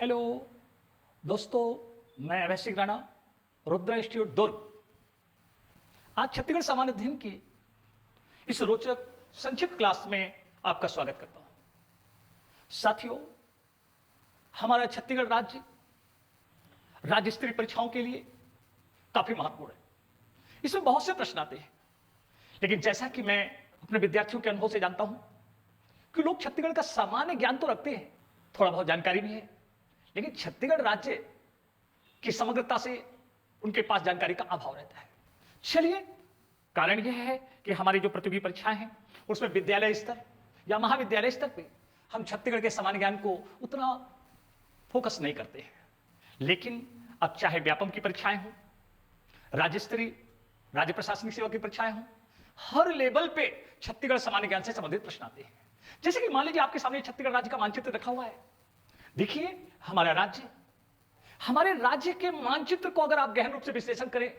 Hello दोस्तों, मैं Abhay Singh Rana, Rudra institute दुर्ग। आज छत्तीसगढ़ सामान्य अध्ययन की इस रोचक संक्षिप्त क्लास में आपका स्वागत करता हूं। साथियों, हमारा छत्तीसगढ़ राज्य स्तरीय परीक्षाओं के लिए काफी महत्वपूर्ण है। इसमें बहुत से प्रश्न आते हैं, लेकिन जैसा कि मैं अपने विद्यार्थियों के अनुभव से जानता हूं कि लोग छत्तीसगढ़ का सामान्य ज्ञान तो रखते हैं, थोड़ा बहुत जानकारी भी है, लेकिन छत्तीसगढ़ राज्य की समग्रता से उनके पास जानकारी का अभाव रहता है। चलिए, कारण यह है कि हमारी जो प्रतियोगी परीक्षाएं हैं उसमें विद्यालय स्तर या महाविद्यालय स्तर पे हम छत्तीसगढ़ के सामान्य ज्ञान को उतना फोकस नहीं करते हैं। लेकिन अब चाहे व्यापम की परीक्षाएं हों, राज्य स्तरीय राज्य प्रशासनिक सेवा की परीक्षाएं हों, हर लेवल पे छत्तीसगढ़ सामान्य ज्ञान से संबंधित प्रश्न आते हैं। जैसे कि मान लीजिए आपके सामने छत्तीसगढ़ राज्य का मानचित्र रखा हुआ है। देखिए, हमारे राज्य के मानचित्र को अगर आप गहन रूप से विश्लेषण करें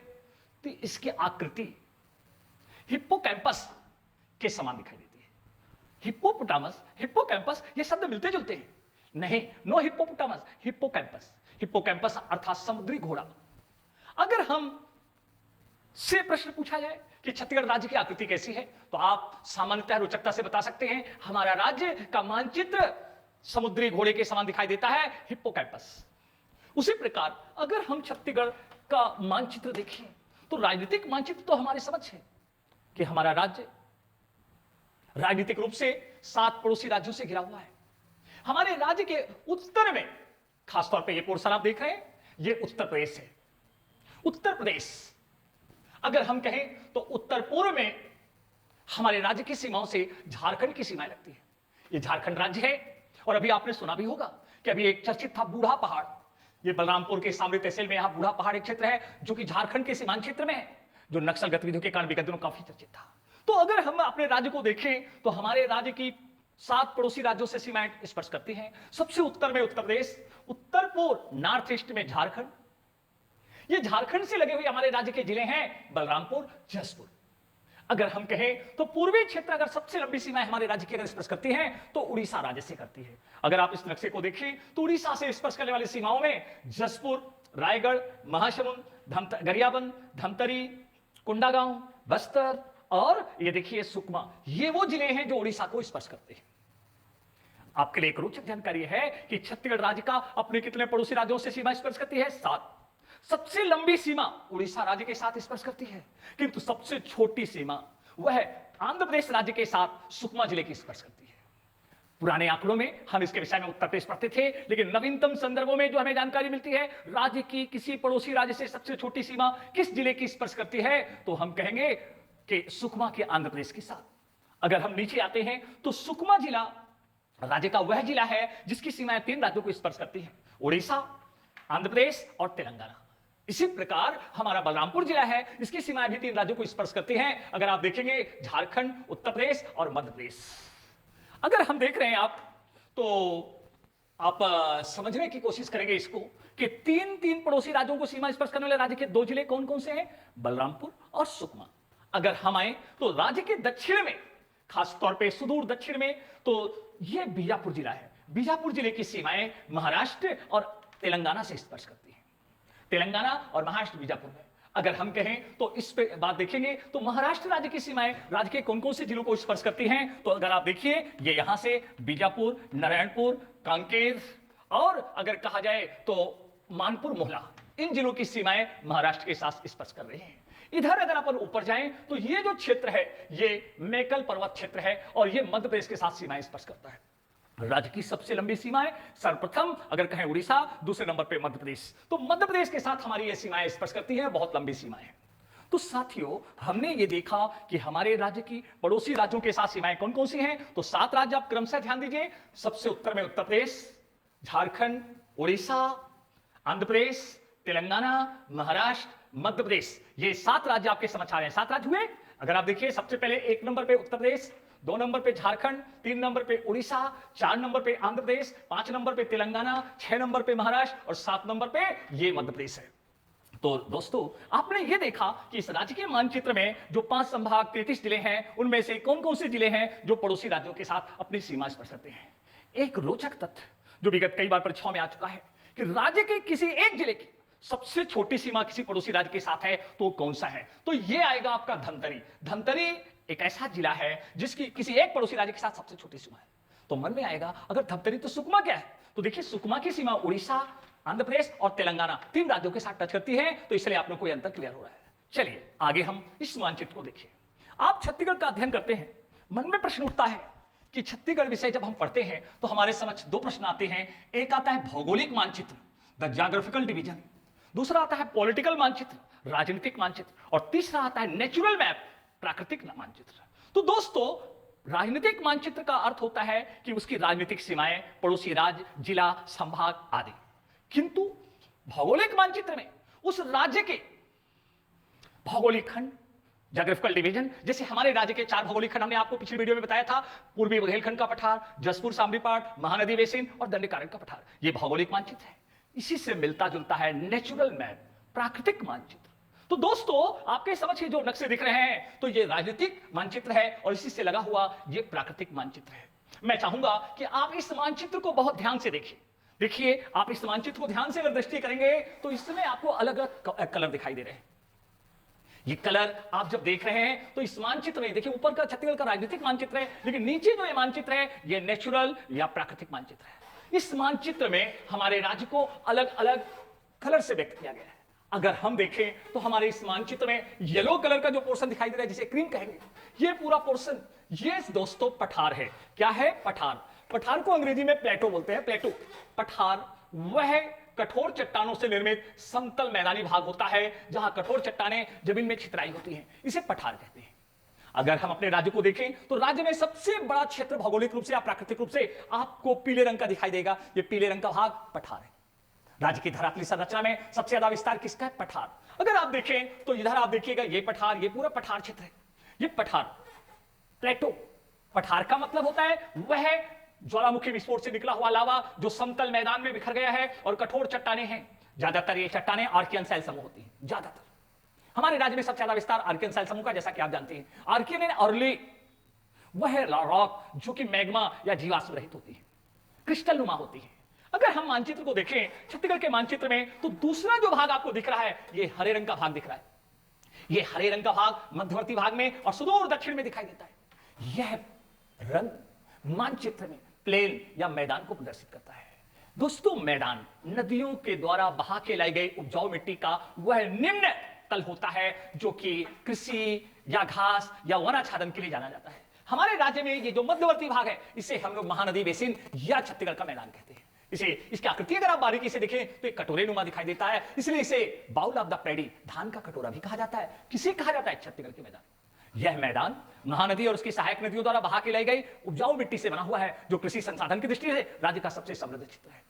तो इसकी आकृति हिप्पोकैम्पस के समान दिखाई देती है। हिप्पोपोटामस, हिप्पोकैम्पस, ये शब्द मिलते जुलते हैं। नहीं, नो हिप्पोपोटामस, हिप्पोकैम्पस। हिप्पोकैम्पस अर्थात समुद्री घोड़ा। अगर हम से प्रश्न पूछा जाए कि छत्तीसगढ़ राज्य की आकृति कैसी है, तो आप सामान्यतः रोचकता से बता सकते हैं हमारा राज्य का मानचित्र समुद्री घोड़े के समान दिखाई देता है, हिप्पोकैम्पस। उसी प्रकार अगर हम छत्तीसगढ़ का मानचित्र देखें तो राजनीतिक मानचित्र तो हमारे समझ है कि हमारा राज्य राजनीतिक रूप से 7 पड़ोसी राज्यों से घिरा हुआ है। हमारे राज्य के उत्तर में, खासतौर पे ये पोर्शन आप देख रहे हैं, ये उत्तर प्रदेश है। उत्तर प्रदेश, अगर हम कहें तो उत्तर पूर्व में हमारे राज्य की सीमाओं से झारखंड की सीमाएं लगती है। ये झारखंड राज्य है। और अभी आपने सुना भी होगा कि अभी एक चर्चित था बूढ़ा पहाड़। ये बलरामपुर के सामरी तहसील में यहां बूढ़ा पहाड़ एक क्षेत्र है जो कि झारखंड के सीमांत क्षेत्र में है, जो नक्सल गतिविधियों के कारण विगत दिनों काफी चर्चित था। तो अगर हम अपने राज्य को देखें तो हमारे राज्य की 7 पड़ोसी राज्यों से सीमाएं स्पर्श करती हैं। सबसे उत्तर में उत्तर प्रदेश, उत्तर पूर्व नॉर्थ ईस्ट में झारखंड। ये झारखंड से लगे हुए हमारे राज्य के जिले हैं बलरामपुर, जसपुर। अगर हम कहें तो पूर्वी क्षेत्र अगर सबसे लंबी सीमाएं हमारे राज्य की अगर स्पर्श करती हैं तो उड़ीसा राज्य से करती है। अगर आप इस नक्शे को देखें तो उड़ीसा से स्पर्श करने वाली सीमाओं में जसपुर, रायगढ़, महासमुंद, गरियाबंद, धमतरी, कोंडागांव, बस्तर और ये देखिए सुकमा, ये वो जिले हैं जो उड़ीसा को स्पर्श करते हैं। आपके लिए एक रोचक जानकारी है कि छत्तीसगढ़ राज्य का अपने कितने पड़ोसी राज्यों से सीमा स्पर्श करती है? 7। सबसे लंबी सीमा उड़ीसा राज्य के साथ स्पर्श करती है, किंतु सबसे छोटी सीमा वह आंध्र प्रदेश राज्य के साथ सुकमा जिले की स्पर्श करती है। पुराने आंकड़ों में हम इसके विषय में उत्तर प्रदेश पढ़ते थे, लेकिन नवीनतम संदर्भों में जो हमें जानकारी मिलती है राज्य की किसी पड़ोसी राज्य से सबसे छोटी सीमा किस जिले की स्पर्श करती है, तो हम कहेंगे कि सुकमा के आंध्र प्रदेश के साथ। अगर हम नीचे आते हैं तो सुकमा जिला राज्य का वह जिला है जिसकी सीमाएं 3 राज्यों को स्पर्श करती है, उड़ीसा, आंध्र प्रदेश और तेलंगाना। इसी प्रकार हमारा बलरामपुर जिला है, इसकी सीमाएं भी 3 राज्यों को स्पर्श करती हैं। अगर आप देखेंगे झारखंड, उत्तर प्रदेश और मध्य प्रदेश। अगर हम देख रहे हैं तो आप समझने की कोशिश करेंगे इसको कि 3 पड़ोसी राज्यों को सीमा स्पर्श करने वाले राज्य के 2 जिले कौन कौन से हैं? बलरामपुर और सुकमा। अगर हम आए तो राज्य के दक्षिण में, खासतौर पे सुदूर दक्षिण में, तो यह बीजापुर जिला है। बीजापुर जिले की सीमाएं महाराष्ट्र और तेलंगाना से स्पर्श करती है। तेलंगाना और महाराष्ट्र बीजापुर में। अगर हम कहें तो इस पे बात देखेंगे तो महाराष्ट्र राज्य की सीमाएं राज्य के कौन कौन से जिलों को स्पर्श करती हैं, तो अगर आप देखिए ये यहां से बीजापुर, नारायणपुर, कांकेर और अगर कहा जाए तो मानपुर, मोहला, इन जिलों की सीमाएं महाराष्ट्र के साथ स्पर्श कर रही हैं। इधर अगर अपन ऊपर जाएं तो ये जो क्षेत्र है ये मेकल पर्वत क्षेत्र है और ये मध्य प्रदेश के साथ सीमाएं स्पर्श करता है। राज्य की सबसे लंबी सीमाएं सर्वप्रथम अगर कहें उड़ीसा, दूसरे नंबर पे मध्य प्रदेश। तो मध्य प्रदेश के साथ हमारी ये सीमाएं स्पर्श करती हैं, बहुत लंबी सीमाएं। तो साथियों, हमने ये देखा कि हमारे राज्य की पड़ोसी राज्यों के साथ सीमाएं कौन कौन सी हैं। तो 7 राज्य आप क्रमशः ध्यान दीजिए। सबसे उत्तर में उत्तर प्रदेश, झारखंड, उड़ीसा, आंध्र प्रदेश, तेलंगाना, महाराष्ट्र, मध्य प्रदेश, ये 7 राज्य आपके समझ आ रहे हैं। 7 राज्य हुए। अगर आप देखिए सबसे पहले 1 नंबर पे उत्तर प्रदेश, 2 नंबर पे झारखंड, 3 नंबर पे उड़ीसा, 4 नंबर पे आंध्र प्रदेश, 5 नंबर पे तेलंगाना, 6 नंबर पे महाराष्ट्र और 7 नंबर पे ये मध्य प्रदेश है। तो दोस्तों, आपने ये देखा कि इस राज्य के मानचित्र में जो 5 संभाग 33 जिले हैं, उनमें से कौन कौन से जिले हैं जो पड़ोसी राज्यों के साथ अपनी सीमा स्पर्श करते हैं। एक रोचक तथ्य जो विगत कई बार परीक्षाओं में आ चुका है कि राज्य के किसी एक जिले की सबसे छोटी सीमा किसी पड़ोसी राज्य के साथ है तो कौन सा है? तो यह आएगा आपका धमतरी। धमतरी एक ऐसा जिला है जिसकी किसी एक पड़ोसी राज्य के साथ सबसे छोटी सीमा है। तो मन में आएगा अगर धमतरी तो सुकमा क्या है? तो देखिए सुकमा की सीमा उड़ीसा, आंध्र प्रदेश और तेलंगाना 3 राज्यों के साथ टच करती है। तो इसलिए आप लोग को यह अंतर क्लियर हो रहा है। चलिए आगे हम इस मानचित्र को देखिए। आप छत्तीसगढ़ का अध्ययन करते हैं, मन में प्रश्न उठता है कि छत्तीसगढ़ विषय जब हम पढ़ते हैं तो हमारे समक्ष 2 प्रश्न आते हैं। एक आता है भौगोलिक मानचित्र, द ज्योग्राफिकल डिवीजन, दूसरा आता है पॉलिटिकल मानचित्र, राजनीतिक मानचित्र, और तीसरा आता है नेचुरल मैप, प्राकृतिक मानचित्र। तो दोस्तों राजनीतिक मानचित्र का अर्थ होता है कि उसकी राजनीतिक सीमाएं, पड़ोसी राज्य, जिला, संभाग आदि। किंतु भौगोलिक मानचित्र में उस राज्य के भौगोलिक खंड, ज्योग्राफिकल डिवीजन, जैसे हमारे राज्य के 4 भौगोलिक खंड हमने आपको पिछली वीडियो में बताया था, पूर्वी बुंदेलखंड का पठार, जसपुर सामरी पाट, महानदी बेसिन और दंडकारण्य का पठार, ये भौगोलिक मानचित्र है। इसी से मिलता जुलता है नेचुरल मैप, प्राकृतिक मानचित्र। तो दोस्तों आपके समझ ये जो नक्शे दिख रहे हैं तो ये राजनीतिक मानचित्र है और इसी से लगा हुआ ये प्राकृतिक मानचित्र है। मैं चाहूंगा कि आप इस मानचित्र को बहुत ध्यान से देखिए। देखिए आप इस मानचित्र को ध्यान से अगर दृष्टि करेंगे तो इसमें आपको अलग अलग कलर दिखाई दे रहे हैं। ये कलर आप जब देख रहे हैं तो इस मानचित्र में देखिए ऊपर का छत्तीसगढ़ का राजनीतिक मानचित्र है, लेकिन नीचे जो ये मानचित्र है ये नेचुरल या प्राकृतिक मानचित्र है। इस मानचित्र में हमारे राज्य को अलग अलग कलर से व्यक्त किया गया है। अगर हम देखें तो हमारे इस मानचित्र में येलो कलर का जो पोर्शन दिखाई दे रहा है, जिसे क्रीम कहेंगे, ये पूरा पोर्शन, ये दोस्तों पठार है। क्या है? पठार। पठार को अंग्रेजी में प्लेटो बोलते हैं, प्लेटो। पठार वह कठोर चट्टानों से निर्मित समतल मैदानी भाग होता है जहां कठोर चट्टानें जमीन में छितराई होती हैं, इसे पठार कहते हैं। अगर हम अपने राज्य को देखें तो राज्य में सबसे बड़ा क्षेत्र भौगोलिक रूप से या प्राकृतिक रूप से आपको पीले रंग का दिखाई देगा। ये पीले रंग का भाग पठार है। राज्य की धरातलीय संरचना में सबसे ज्यादा विस्तार किसका है? पठार। अगर आप देखें तो इधर आप देखिएगा ये पठार, ये पूरा पठार क्षेत्र है। ये पठार प्लेटो, पठार का मतलब होता है वह ज्वालामुखी विस्फोट से निकला हुआ लावा जो समतल मैदान में बिखर गया है और कठोर चट्टानें हैं। ज्यादातर ये चट्टानें आर्कियन शैल समूह होती हैं। ज्यादातर हमारे राज्य में सबसे ज्यादा विस्तार आर्कियन शैल समूह का, जैसा कि आप जानते हैं। आर्कियन एंड अर्ली वह रॉक जो कि मैग्मा या जीवाश्म रहित होती है, क्रिस्टल नुमा होती है। अगर हम मानचित्र को देखें छत्तीसगढ़ के मानचित्र में तो दूसरा जो भाग आपको दिख रहा है ये हरे रंग का भाग दिख रहा है। ये हरे रंग का भाग मध्यवर्ती भाग में और सुदूर दक्षिण में दिखाई देता है। यह रंग मानचित्र में प्लेन या मैदान को प्रदर्शित करता है। दोस्तों मैदान नदियों के द्वारा बहा के लाई गई उपजाऊ मिट्टी का वह निम्न तल होता है जो कि कृषि या घास या वनाच्छादन के लिए जाना जाता है। हमारे राज्य में ये जो मध्यवर्ती भाग है इसे हम लोग महानदी बेसिन या छत्तीसगढ़ का मैदान कहते हैं। इसे इसकी आकृति अगर आप बारीकी से देखें तो एक कटोरे नुमा दिखाई देता है, इसलिए इसे बाउल ऑफ द पैडी, धान का कटोरा भी कहा जाता है। किसे कहा जाता है? छत्तीसगढ़ के मैदान। यह मैदान महानदी और उसकी सहायक नदियों द्वारा बहा के लाई गई उपजाऊ मिट्टी से बना हुआ है जो कृषि संसाधन की दृष्टि से राज्य का सबसे समृद्ध क्षेत्र है।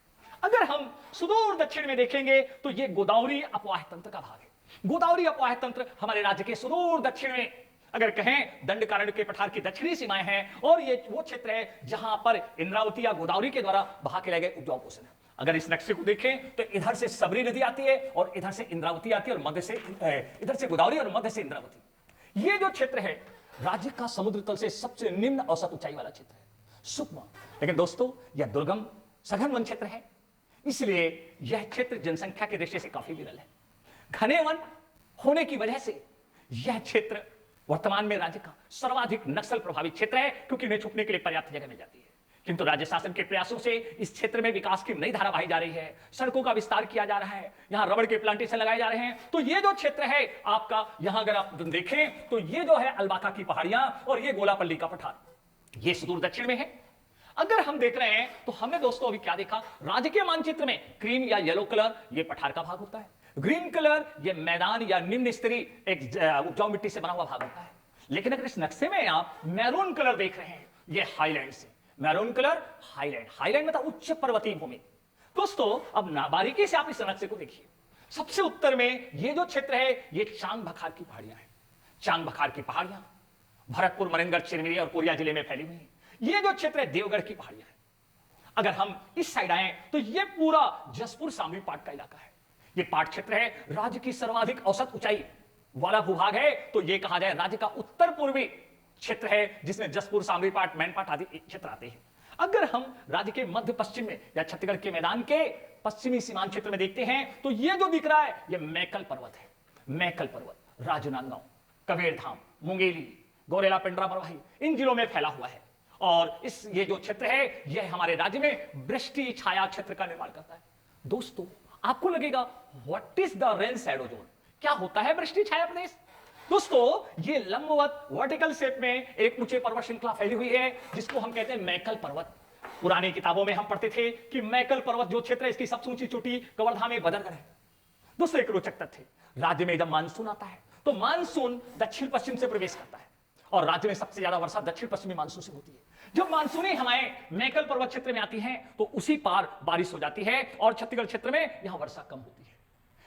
अगर हम सुदूर दक्षिण में देखेंगे तो यह गोदावरी अपवाह तंत्र का भाग है। गोदावरी अपवाह तंत्र हमारे राज्य के सुदूर दक्षिण में अगर कहें दंडकारण्य के पठार की दक्षिणी सीमाएं हैं और ये वो क्षेत्र है जहां पर इंद्रावती या गोदावरी के द्वारा बहा के लाए गए उपजाऊ पोषण है। अगर इस नक्शे को देखें तो इधर से सबरी नदी आती है और इधर से इंद्रावती आती है और मध्य से इधर से गोदावरी और मध्य से इंद्रावती। ये जो क्षेत्र है राज्य का समुद्र तल से सबसे निम्न औसत ऊंचाई वाला क्षेत्र है, सूक्ष्म। लेकिन दोस्तों यह दुर्गम सघन वन क्षेत्र है, इसलिए यह क्षेत्र जनसंख्या की दृष्टि से काफी विरल है। घने वन होने की वजह से यह क्षेत्र वर्तमान में राज्य का सर्वाधिक नक्सल प्रभावित क्षेत्र है क्योंकि इन्हें छुपने के लिए पर्याप्त जगह मिल जाती है। किंतु राज्य शासन के प्रयासों से इस क्षेत्र में विकास की नई धारा बहाई जा रही है, सड़कों का विस्तार किया जा रहा है, यहाँ रबड़ के प्लांटेशन लगाए जा रहे हैं। तो ये जो क्षेत्र है आपका, यहाँ अगर आप देखें तो ये जो है अलबाका की पहाड़ियां और ये गोलापल्ली का पठार, ये सुदूर दक्षिण में है। अगर हम देख रहे हैं तो हमने दोस्तों अभी क्या देखा, राज्य के मानचित्र में क्रीम या येलो कलर ये पठार का भाग होता है, ग्रीन कलर ये मैदान या निम्न स्तरीय एक उपजाऊ मिट्टी से बना हुआ भाग होता है। लेकिन अगर इस नक्शे में आप मैरून कलर देख रहे हैं, ये हाईलैंड से, मैरून कलर हाईलैंड, हाईलैंड मतलब उच्च पर्वतीय भूमि। दोस्तों अब बारीकी से आप इस नक्शे को देखिए, सबसे उत्तर में ये जो क्षेत्र है ये चांग बखार की पहाड़ियां हैं। चांग बखार की पहाड़ियां भरतपुर, मनेनगढ़, चिरमिरी और कोरिया जिले में फैली हुई है। ये जो क्षेत्र है देवगढ़ की पहाड़ियां है। अगर हम इस साइड आए तो ये पूरा जसपुर सामरी पाट का इलाका है। ये पाट क्षेत्र है राज्य की सर्वाधिक औसत ऊंचाई वाला भूभाग है, तो ये कहा जाए राज्य का उत्तर पूर्वी क्षेत्र है जिसमें जसपुर, सामरी पाट, मैनपाट आदि क्षेत्र आते हैं। अगर हम राज्य के मध्य पश्चिम में या छत्तीसगढ़ के मैदान के पश्चिमी सीमांत क्षेत्र में देखते हैं तो ये जो दिख रहा है ये मैकल पर्वत है। मैकल पर्वत राजनांदगांव, कबीरधाम, मुंगेली, गौरेला, पेंड्रा, मरवाही इन जिलों में फैला हुआ है। और इस ये जो क्षेत्र है यह हमारे राज्य में वृष्टि छाया क्षेत्र का निर्माण करता है। दोस्तों आपको लगेगा what is the rain shadow zone, क्या होता है वृष्टि छाया प्रदेश? दोस्तों ये लंबवत वर्टिकल शेप में एक ऊंचे पर्वत श्रृंखला फैली हुई है जिसको हम कहते हैं मैकल पर्वत। पुरानी किताबों में हम पढ़ते थे कि मैकल पर्वत जो क्षेत्र है इसकी सबसे ऊंची चोटी कवर्धा में बदरगढ़ है। दोस्तों एक रोचक तथ्य, राज्य में जब मानसून आता है तो मानसून दक्षिण पश्चिम से प्रवेश करता है और राज्य में सबसे ज्यादा वर्षा दक्षिण पश्चिमी मानसून से होती है। जब मानसूनी हवाएं मैकल पर्वत क्षेत्र में आती हैं तो उसी पार बारिश हो जाती है और छत्तीसगढ़ क्षेत्र में यहां वर्षा कम होती है,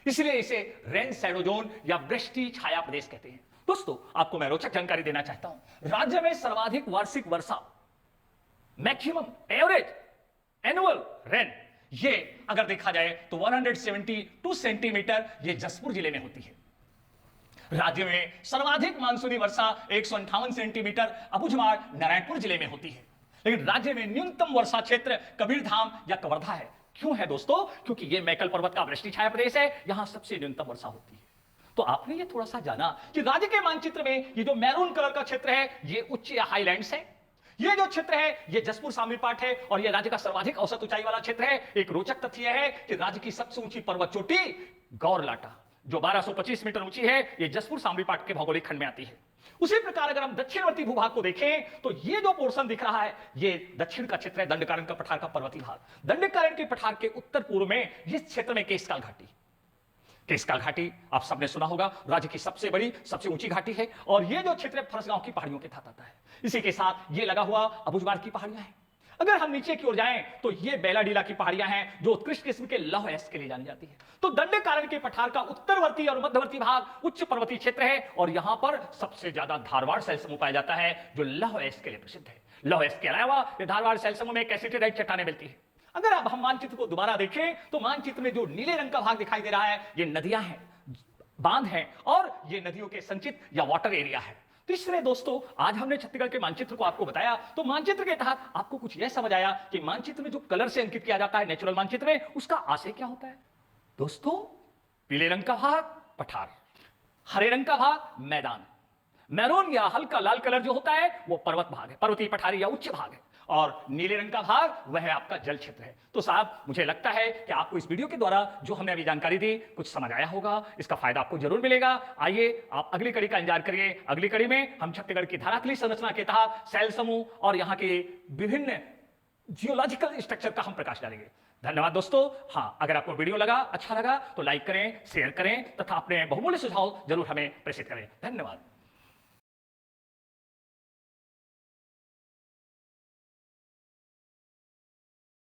इसलिए इसे रेन शैडो जोन या वृष्टि छाया प्रदेश कहते हैं। दोस्तों आपको मैं रोचक जानकारी देना चाहता हूं, राज्य में सर्वाधिक वार्षिक वर्षा मैक्सिमम एवरेज एनुअल रेन ये अगर देखा जाए तो 172 सेंटीमीटर ये जसपुर जिले में होती है। राज्य में सर्वाधिक मानसूनी वर्षा 158 सेंटीमीटर अबुझमाड़ नारायणपुर जिले में होती है। लेकिन राज्य में न्यूनतम वर्षा क्षेत्र कबीरधाम या कवर्धा है। क्यों है दोस्तों? क्योंकि यह मैकल पर्वत का वृष्टि छाया प्रदेश है, यहां सबसे न्यूनतम वर्षा होती है। तो आपने ये थोड़ा सा जाना कि राज्य के मानचित्र में ये जो मैरून कलर का क्षेत्र है ये उच्च या हाईलैंड्स है, ये जो क्षेत्र है ये जसपुर शामिल पार्ट है और ये राज्य का सर्वाधिक औसत ऊंचाई वाला क्षेत्र है। एक रोचक तथ्य यह है कि राज्य की सबसे ऊंची पर्वत चोटी गौरलाटा जो 1225 मीटर ऊंची है ये जसपुर शामिल पार्ट के भौगोलिक खंड में आती है। उसी प्रकार अगर हम दक्षिणवर्ती भूभाग को देखें तो ये जो पोर्शन दिख रहा है ये दक्षिण का क्षेत्र है, दंडकारण्य का पठार का पर्वतीय भाग। दंडकारण्य के पठार के उत्तर पूर्व में इस क्षेत्र में केशकाल घाटी, केशकाल घाटी आप सबने सुना होगा, राज्य की सबसे बड़ी सबसे ऊंची घाटी है और ये जो क्षेत्र फरसगांव की पहाड़ियों के तहत आता है। इसी के साथ ये लगा हुआ अबुझमाड़ की पहाड़ियां हैं। अगर हम नीचे की ओर जाएं तो ये बेलाडीला की पहाड़ियां हैं जो उत्कृष्ट किस्म के लौह अयस्क के लिए जानी जाती है। तो दंडकारण्य के पठार का उत्तरवर्ती और मध्यवर्ती भाग उच्च पर्वतीय क्षेत्र है और यहां पर सबसे ज्यादा धारवाड़ शैल समूह पाया जाता है जो लौह अयस्क के लिए प्रसिद्ध है। लौह अयस्क के अलावा ये धारवाड़ शैल समूह में कैसिटेराइट चट्टानें मिलती है। अगर अब हम मानचित्र को दोबारा देखें तो मानचित्र में जो नीले रंग का भाग दिखाई दे रहा है ये नदियां हैं, बांध हैं और ये नदियों के संचित या वाटर एरिया है। तो इसलिए दोस्तों आज हमने छत्तीसगढ़ के मानचित्र को आपको बताया तो मानचित्र के तहत आपको कुछ यह समझ आया कि मानचित्र में जो कलर से अंकित किया जाता है नेचुरल मानचित्र में उसका आशय क्या होता है। दोस्तों पीले रंग का भाग पठार, हरे रंग का भाग मैदान, मैरून या हल्का लाल कलर जो होता है वो पर्वत भाग है, पर्वतीय पठारी या उच्च भाग है और नीले रंग का भाग वह है आपका जल क्षेत्र है। तो साहब मुझे लगता है कि आपको इस वीडियो के द्वारा जो हमने अभी जानकारी दी कुछ समझ आया होगा, इसका फायदा आपको जरूर मिलेगा। आइए आप अगली कड़ी का इंतजार करिए। अगली कड़ी में हम छत्तीसगढ़ की धरातलीय संरचना के तहत शैल समूह और यहाँ के विभिन्न जियोलॉजिकल स्ट्रक्चर का हम प्रकाश डालेंगे। धन्यवाद दोस्तों। हाँ, अगर आपको वीडियो लगा अच्छा लगा तो लाइक करें, शेयर करें तथा अपने बहुमूल्य सुझाव जरूर हमें प्रेषित करें। धन्यवाद।